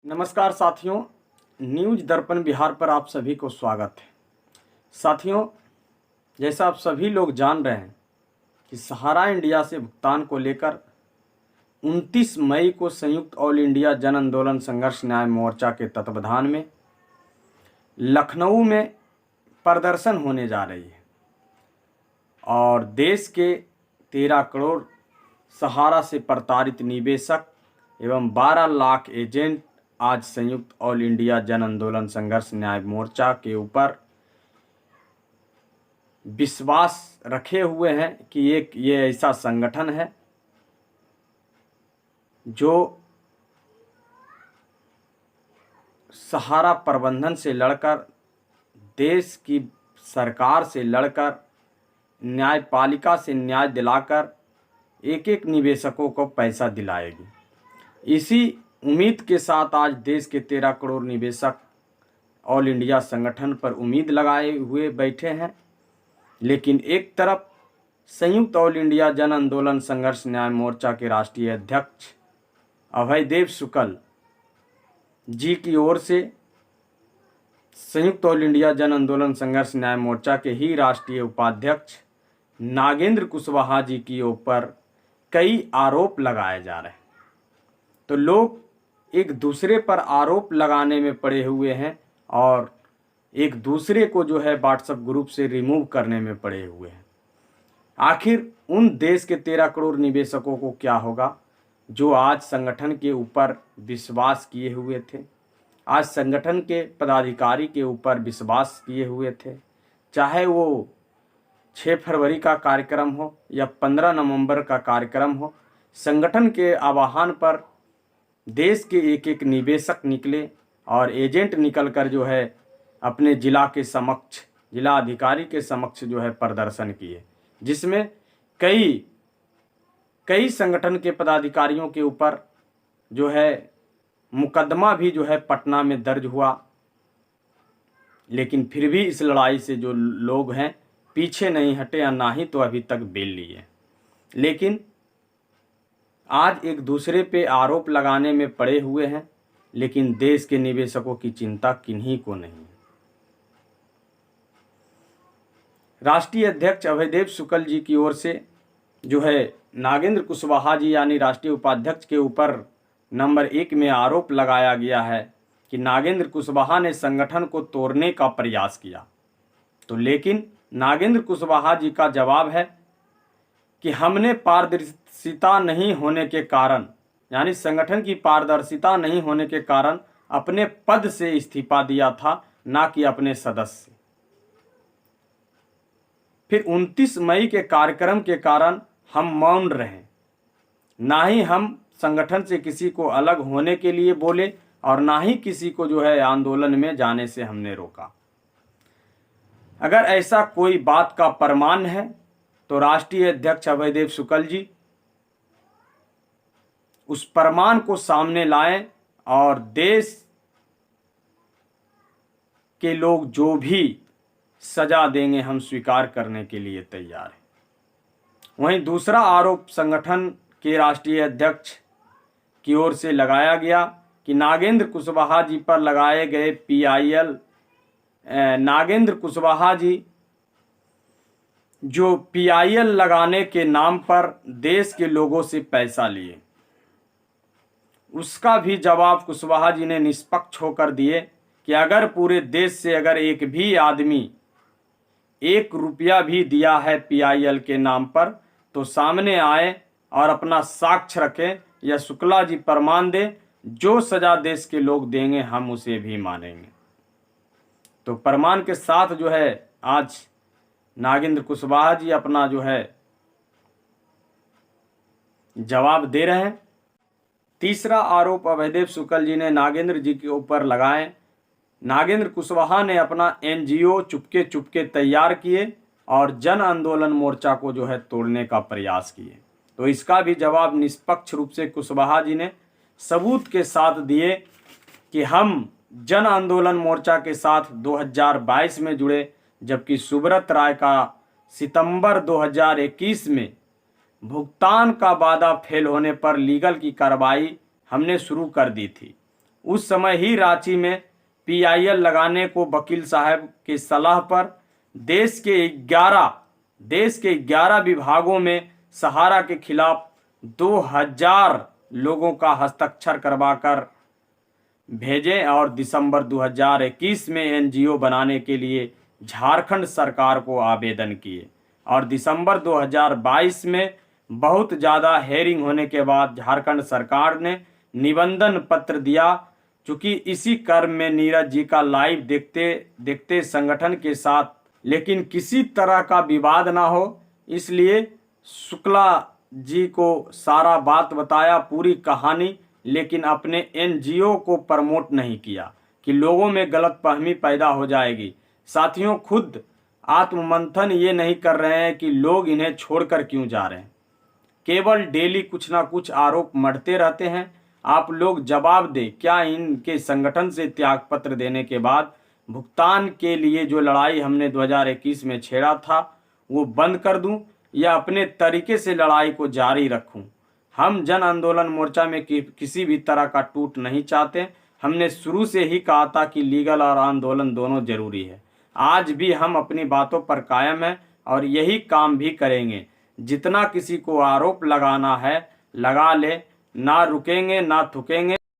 नमस्कार साथियों, न्यूज दर्पण बिहार पर आप सभी को स्वागत है। साथियों, जैसा आप सभी लोग जान रहे हैं कि सहारा इंडिया से भुगतान को लेकर 29 मई को संयुक्त ऑल इंडिया जन आंदोलन संघर्ष न्याय मोर्चा के तत्वावधान में लखनऊ में प्रदर्शन होने जा रही है और देश के 13 करोड़ सहारा से प्रताड़ित निवेशक एवं 12 लाख एजेंट आज संयुक्त ऑल इंडिया जन आंदोलन संघर्ष न्याय मोर्चा के ऊपर विश्वास रखे हुए हैं कि ये ऐसा संगठन है जो सहारा प्रबंधन से लड़कर, देश की सरकार से लड़कर, न्यायपालिका से न्याय दिलाकर एक एक निवेशकों को पैसा दिलाएगी। इसी उम्मीद के साथ आज देश के 13 करोड़ निवेशक ऑल इंडिया संगठन पर उम्मीद लगाए हुए बैठे हैं। लेकिन एक तरफ संयुक्त ऑल इंडिया जन आंदोलन संघर्ष न्याय मोर्चा के राष्ट्रीय अध्यक्ष अभयदेव शुक्ल जी की ओर से संयुक्त ऑल इंडिया जन आंदोलन संघर्ष न्याय मोर्चा के ही राष्ट्रीय उपाध्यक्ष नागेंद्र कुशवाहा जी की ऊपर कई आरोप लगाए जा रहे हैं। तो लोग एक दूसरे पर आरोप लगाने में पड़े हुए हैं और एक दूसरे को जो है व्हाट्सएप ग्रुप से रिमूव करने में पड़े हुए हैं। आखिर उन देश के 13 करोड़ निवेशकों को क्या होगा जो आज संगठन के ऊपर विश्वास किए हुए थे, आज संगठन के पदाधिकारी के ऊपर विश्वास किए हुए थे। चाहे वो 6 फरवरी का कार्यक्रम हो या 15 नवंबर का कार्यक्रम हो, संगठन के आह्वान पर देश के एक एक निवेशक निकले और एजेंट निकलकर जो है अपने जिला के समक्ष, जिला अधिकारी के समक्ष जो है प्रदर्शन किए, जिसमें कई संगठन के पदाधिकारियों के ऊपर जो है मुकदमा भी जो है पटना में दर्ज हुआ। लेकिन फिर भी इस लड़ाई से जो लोग हैं पीछे नहीं हटे या ना ही तो अभी तक बेल लिए। लेकिन आज एक दूसरे पे आरोप लगाने में पड़े हुए हैं, लेकिन देश के निवेशकों की चिंता किन्हीं को नहीं है। राष्ट्रीय अध्यक्ष अभयदेव शुक्ल जी की ओर से जो है नागेंद्र कुशवाहा जी यानी राष्ट्रीय उपाध्यक्ष के ऊपर नंबर 1 में आरोप लगाया गया है कि नागेंद्र कुशवाहा ने संगठन को तोड़ने का प्रयास किया। तो लेकिन नागेंद्र कुशवाहा जी का जवाब है कि हमने पारदर्शिता नहीं होने के कारण, यानी संगठन की पारदर्शिता नहीं होने के कारण अपने पद से इस्तीफा दिया था, ना कि अपने सदस्य। फिर 29 मई के कार्यक्रम के कारण हम मौन रहे, ना ही हम संगठन से किसी को अलग होने के लिए बोले और ना ही किसी को जो है आंदोलन में जाने से हमने रोका। अगर ऐसा कोई बात का प्रमाण है तो राष्ट्रीय अध्यक्ष अभयदेव शुक्ल जी उस प्रमाण को सामने लाएं और देश के लोग जो भी सजा देंगे हम स्वीकार करने के लिए तैयार हैं। वहीं दूसरा आरोप संगठन के राष्ट्रीय अध्यक्ष की ओर से लगाया गया कि नागेंद्र कुशवाहा जी पर लगाए गए PIL, नागेंद्र कुशवाहा जी जो PIL लगाने के नाम पर देश के लोगों से पैसा लिए, उसका भी जवाब कुशवाहा जी ने निष्पक्ष होकर दिए कि अगर पूरे देश से अगर एक भी आदमी 1 रुपया भी दिया है PIL के नाम पर तो सामने आए और अपना साक्ष्य रखें या शुक्ला जी प्रमाण दें। जो सजा देश के लोग देंगे हम उसे भी मानेंगे। तो प्रमाण के साथ जो है आज नागेंद्र कुशवाहा जी अपना जो है जवाब दे रहे हैं। तीसरा आरोप अभयदेव शुक्ल जी ने नागेंद्र जी के ऊपर लगाए। नागेंद्र कुशवाहा ने अपना NGO चुपके चुपके तैयार किए और जन आंदोलन मोर्चा को जो है तोड़ने का प्रयास किए। तो इसका भी जवाब निष्पक्ष रूप से कुशवाहा जी ने सबूत के साथ दिए कि हम जन आंदोलन मोर्चा के साथ 2022 में जुड़े, जबकि सुब्रत राय का सितंबर 2021 में भुगतान का वादा फेल होने पर लीगल की कार्रवाई हमने शुरू कर दी थी। उस समय ही रांची में PIL लगाने को वकील साहब के सलाह पर देश के 11 विभागों में सहारा के खिलाफ 2000 लोगों का हस्ताक्षर करवाकर भेजे और दिसंबर 2021 में NGO बनाने के लिए झारखंड सरकार को आवेदन किए और दिसंबर 2022 में बहुत ज़्यादा हेयरिंग होने के बाद झारखंड सरकार ने निबंधन पत्र दिया। चूंकि इसी क्रम में नीरज जी का लाइव देखते देखते संगठन के साथ लेकिन किसी तरह का विवाद ना हो, इसलिए शुक्ला जी को सारा बात बताया, पूरी कहानी, लेकिन अपने NGO को प्रमोट नहीं किया कि लोगों में गलतफहमी पैदा हो जाएगी। साथियों, खुद आत्ममंथन ये नहीं कर रहे हैं कि लोग इन्हें छोड़कर क्यों जा रहे हैं। केवल डेली कुछ ना कुछ आरोप मढ़ते रहते हैं। आप लोग जवाब दें, क्या इनके संगठन से त्यागपत्र देने के बाद भुगतान के लिए जो लड़ाई हमने 2021 में छेड़ा था वो बंद कर दूं या अपने तरीके से लड़ाई को जारी रखूं। हम जन आंदोलन मोर्चा में किसी भी तरह का टूट नहीं चाहते। हमने शुरू से ही कहा था कि लीगल और आंदोलन दोनों जरूरी है। आज भी हम अपनी बातों पर कायम हैं और यही काम भी करेंगे। जितना किसी को आरोप लगाना है लगा ले, ना रुकेंगे ना थुकेंगे।